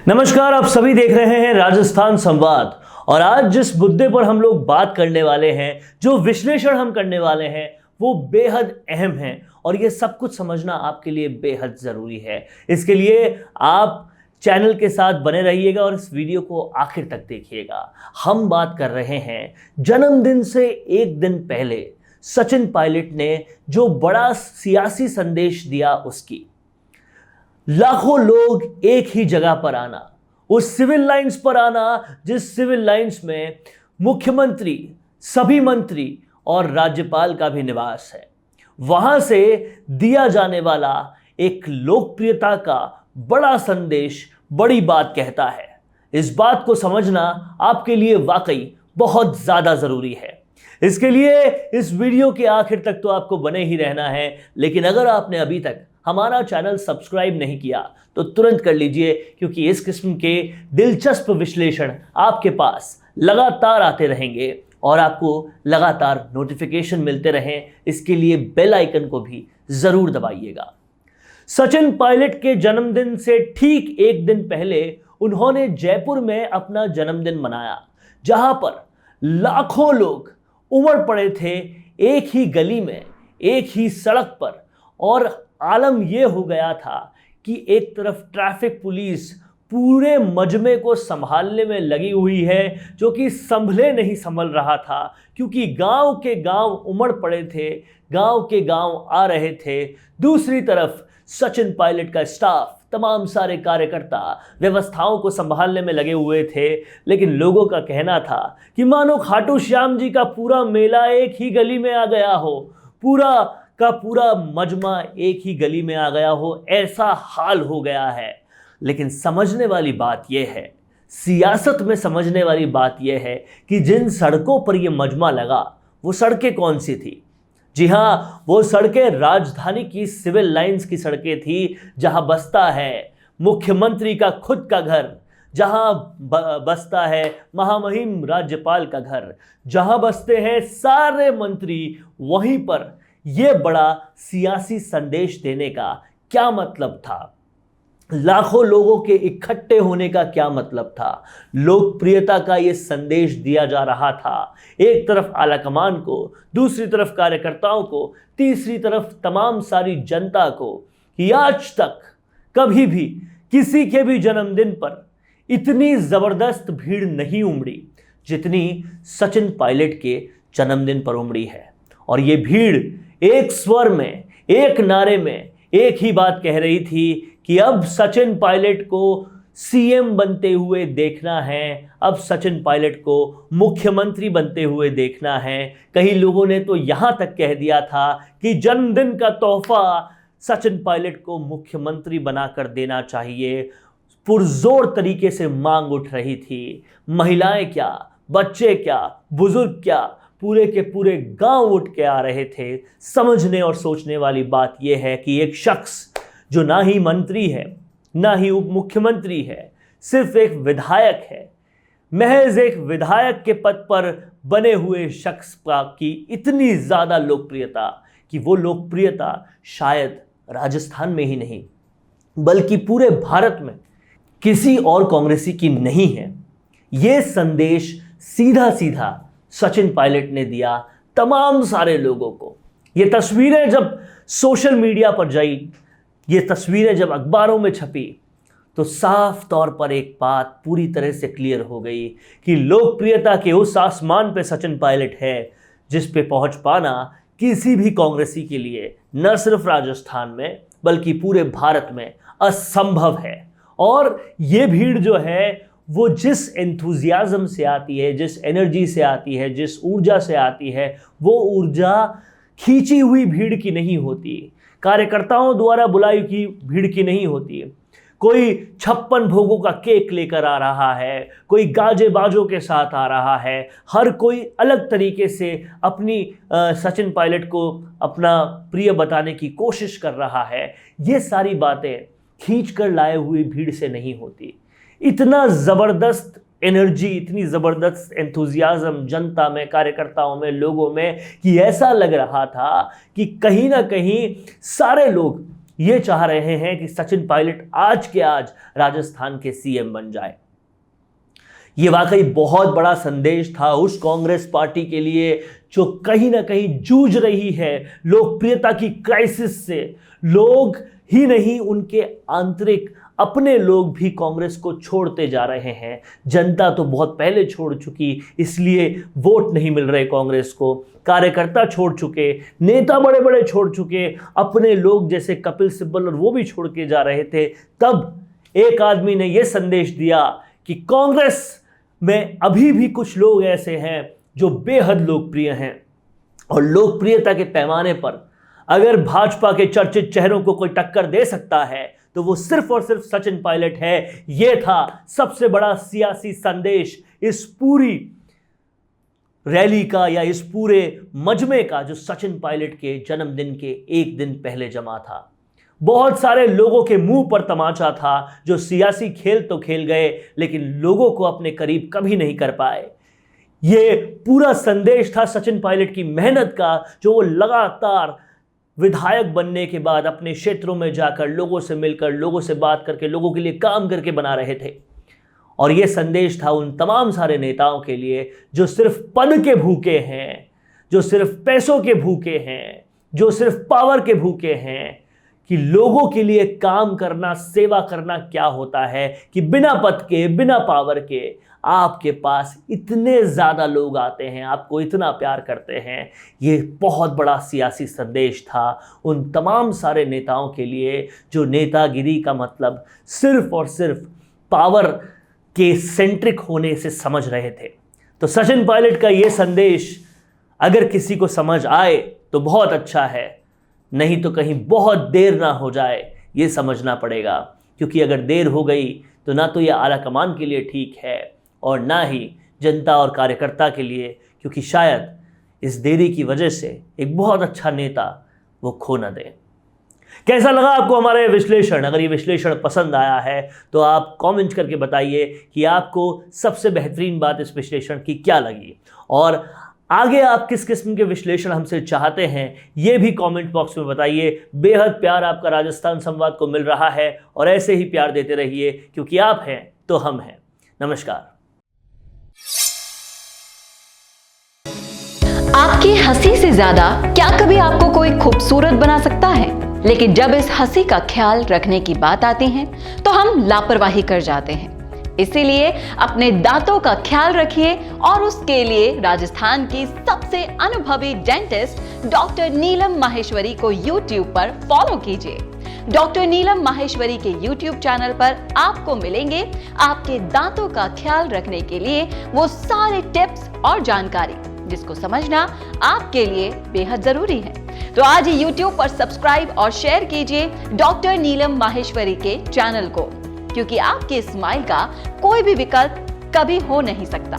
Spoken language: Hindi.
नमस्कार, आप सभी देख रहे हैं राजस्थान संवाद। और आज जिस मुद्दे पर हम लोग बात करने वाले हैं, जो विश्लेषण हम करने वाले हैं, वो बेहद अहम है और ये सब कुछ समझना आपके लिए बेहद ज़रूरी है। इसके लिए आप चैनल के साथ बने रहिएगा और इस वीडियो को आखिर तक देखिएगा। हम बात कर रहे हैं जन्मदिन से एक दिन पहले सचिन पायलट ने जो बड़ा सियासी संदेश दिया उसकी। लाखों लोग एक ही जगह पर आना, उस सिविल लाइंस पर आना जिस सिविल लाइंस में मुख्यमंत्री, सभी मंत्री और राज्यपाल का भी निवास है। वहां से दिया जाने वाला एक लोकप्रियता का बड़ा संदेश बड़ी बात कहता है। इस बात को समझना आपके लिए वाकई बहुत ज्यादा जरूरी है। इसके लिए इस वीडियो के आखिर तक तो आपको बने ही रहना है, लेकिन अगर आपने अभी तक हमारा चैनल सब्सक्राइब नहीं किया तो तुरंत कर लीजिए, क्योंकि इस किस्म के दिलचस्प विश्लेषण आपके पास लगातार आते रहेंगे और आपको लगातार नोटिफिकेशन मिलते रहें। इसके लिए बेल आइकन को भी जरूर दबाइएगा। सचिन पायलट के जन्मदिन से ठीक एक दिन पहले उन्होंने जयपुर में अपना जन्मदिन मनाया, जहां पर लाखों लोग उमड़ पड़े थे एक ही गली में, एक ही सड़क पर। और आलम यह हो गया था कि एक तरफ ट्रैफिक पुलिस पूरे मजमे को संभालने में लगी हुई है, जो कि संभले नहीं संभल रहा था, क्योंकि गांव के गांव उमड़ पड़े थे, गांव के गांव आ रहे थे। दूसरी तरफ सचिन पायलट का स्टाफ, तमाम सारे कार्यकर्ता व्यवस्थाओं को संभालने में लगे हुए थे। लेकिन लोगों का कहना था कि मानो खाटू श्याम जी का पूरा मेला एक ही गली में आ गया हो, पूरा का पूरा मजमा एक ही गली में आ गया हो, ऐसा हाल हो गया है। लेकिन समझने वाली बात यह है, सियासत में समझने वाली बात यह है कि जिन सड़कों पर यह मजमा लगा वो सड़कें कौन सी थी। जी हाँ, वो सड़कें राजधानी की सिविल लाइंस की सड़कें थी, जहां बसता है मुख्यमंत्री का खुद का घर, जहां बसता है महामहिम राज्यपाल का घर, जहां बसते हैं सारे मंत्री। वहीं पर यह बड़ा सियासी संदेश देने का क्या मतलब था, लाखों लोगों के इकट्ठे होने का क्या मतलब था, लोकप्रियता का यह संदेश दिया जा रहा था। एक तरफ आलाकमान को, दूसरी तरफ कार्यकर्ताओं को, तीसरी तरफ तमाम सारी जनता को, कि आज तक कभी भी किसी के भी जन्मदिन पर इतनी जबरदस्त भीड़ नहीं उमड़ी जितनी सचिन पायलट के जन्मदिन पर उमड़ी है। और ये भीड़ एक स्वर में, एक नारे में एक ही बात कह रही थी कि अब सचिन पायलट को सीएम बनते हुए देखना है, अब सचिन पायलट को मुख्यमंत्री बनते हुए देखना है। कई लोगों ने तो यहां तक कह दिया था कि जन्मदिन का तोहफा सचिन पायलट को मुख्यमंत्री बनाकर देना चाहिए। पुरजोर तरीके से मांग उठ रही थी। महिलाएं क्या, बच्चे क्या, बुजुर्ग क्या, पूरे के पूरे गांव उठ के आ रहे थे। समझने और सोचने वाली बात यह है कि एक शख्स जो ना ही मंत्री है, ना ही उप मुख्यमंत्री है, सिर्फ एक विधायक है, महज एक विधायक के पद पर बने हुए शख्स की इतनी ज्यादा लोकप्रियता कि वो लोकप्रियता शायद राजस्थान में ही नहीं बल्कि पूरे भारत में किसी और कांग्रेसी की नहीं है। ये संदेश सीधा सीधा सचिन पायलट ने दिया तमाम सारे लोगों को। ये तस्वीरें जब सोशल मीडिया पर जाई, ये तस्वीरें जब अखबारों में छपी, तो साफ तौर पर एक बात पूरी तरह से क्लियर हो गई कि लोकप्रियता के उस आसमान पे सचिन पायलट है जिस पे पहुंच पाना किसी भी कांग्रेसी के लिए न सिर्फ राजस्थान में बल्कि पूरे भारत में असंभव है। और ये भीड़ जो है वो जिस एंथुजियाज्म से आती है, जिस एनर्जी से आती है, जिस ऊर्जा से आती है, वो ऊर्जा खींची हुई भीड़ की नहीं होती, कार्यकर्ताओं द्वारा बुलाई की भीड़ की नहीं होती। कोई 56 भोगों का केक लेकर आ रहा है, कोई गाजे बाजों के साथ आ रहा है, हर कोई अलग तरीके से अपनी सचिन पायलट को अपना प्रिय बताने की कोशिश कर रहा है। ये सारी बातें खींच कर लाए हुई भीड़ से नहीं होती। इतना ज़बरदस्त एनर्जी, इतनी ज़बरदस्त एंथुजियाज्म जनता में, कार्यकर्ताओं में, लोगों में, कि ऐसा लग रहा था कि कहीं ना कहीं सारे लोग ये चाह रहे हैं कि सचिन पायलट आज के आज राजस्थान के सीएम बन जाए। ये वाकई बहुत बड़ा संदेश था उस कांग्रेस पार्टी के लिए जो कहीं ना कहीं जूझ रही है लोकप्रियता की क्राइसिस से। लोग ही नहीं, उनके आंतरिक अपने लोग भी कांग्रेस को छोड़ते जा रहे हैं। जनता तो बहुत पहले छोड़ चुकी, इसलिए वोट नहीं मिल रहे कांग्रेस को। कार्यकर्ता छोड़ चुके, नेता बड़े बड़े छोड़ चुके, अपने लोग जैसे कपिल सिब्बल और वो भी छोड़ के जा रहे थे। तब एक आदमी ने यह संदेश दिया कि कांग्रेस में अभी भी कुछ लोग ऐसे हैं जो बेहद लोकप्रिय हैं, और लोकप्रियता के पैमाने पर अगर भाजपा के चर्चित चेहरों को कोई टक्कर दे सकता है तो वो सिर्फ और सिर्फ सचिन पायलट है। यह था सबसे बड़ा सियासी संदेश इस पूरी रैली का या इस पूरे मजमे का, जो सचिन पायलट के जन्मदिन के एक दिन पहले जमा था। बहुत सारे लोगों के मुंह पर तमाचा था, जो सियासी खेल तो खेल गए लेकिन लोगों को अपने करीब कभी नहीं कर पाए। ये पूरा संदेश था सचिन पायलट की मेहनत का, जो वो लगातार विधायक बनने के बाद अपने क्षेत्रों में जाकर लोगों से मिलकर, लोगों से बात करके, लोगों के लिए काम करके बना रहे थे। और यह संदेश था उन तमाम सारे नेताओं के लिए जो सिर्फ पद के भूखे हैं, जो सिर्फ पैसों के भूखे हैं, जो सिर्फ पावर के भूखे हैं, कि लोगों के लिए काम करना, सेवा करना क्या होता है, कि बिना पद के, बिना पावर के आपके पास इतने ज़्यादा लोग आते हैं, आपको इतना प्यार करते हैं। ये बहुत बड़ा सियासी संदेश था उन तमाम सारे नेताओं के लिए जो नेतागिरी का मतलब सिर्फ और सिर्फ पावर के सेंट्रिक होने से समझ रहे थे। तो सचिन पायलट का ये संदेश अगर किसी को समझ आए तो बहुत अच्छा है, नहीं तो कहीं बहुत देर ना हो जाए, ये समझना पड़ेगा। क्योंकि अगर देर हो गई तो ना तो ये आला कमान के लिए ठीक है और ना ही जनता और कार्यकर्ता के लिए, क्योंकि शायद इस देरी की वजह से एक बहुत अच्छा नेता वो खो न दे। कैसा लगा आपको हमारा ये विश्लेषण? अगर ये विश्लेषण पसंद आया है तो आप कमेंट करके बताइए कि आपको सबसे बेहतरीन बात इस विश्लेषण की क्या लगी, और आगे आप किस किस्म के विश्लेषण हमसे चाहते हैं ये भी कमेंट बॉक्स में बताइए। बेहद प्यार आपका राजस्थान संवाद को मिल रहा है और ऐसे ही प्यार देते रहिए, क्योंकि आप हैं तो हम हैं। नमस्कार। आपकी हंसी से ज्यादा क्या कभी आपको कोई खूबसूरत बना सकता है? लेकिन जब इस हंसी का ख्याल रखने की बात आती है तो हम लापरवाही कर जाते हैं। इसीलिए अपने दांतों का ख्याल रखिए और उसके लिए राजस्थान की सबसे अनुभवी डेंटिस्ट डॉक्टर नीलम माहेश्वरी को YouTube पर फॉलो कीजिए। डॉक्टर नीलम माहेश्वरी के YouTube चैनल पर आपको मिलेंगे आपके दांतों का ख्याल रखने के लिए वो सारे टिप्स और जानकारी जिसको समझना आपके लिए बेहद जरूरी है। तो आज ही YouTube पर सब्सक्राइब और शेयर कीजिए डॉक्टर नीलम माहेश्वरी के चैनल को, क्योंकि आपके स्माइल का कोई भी विकल्प कभी हो नहीं सकता।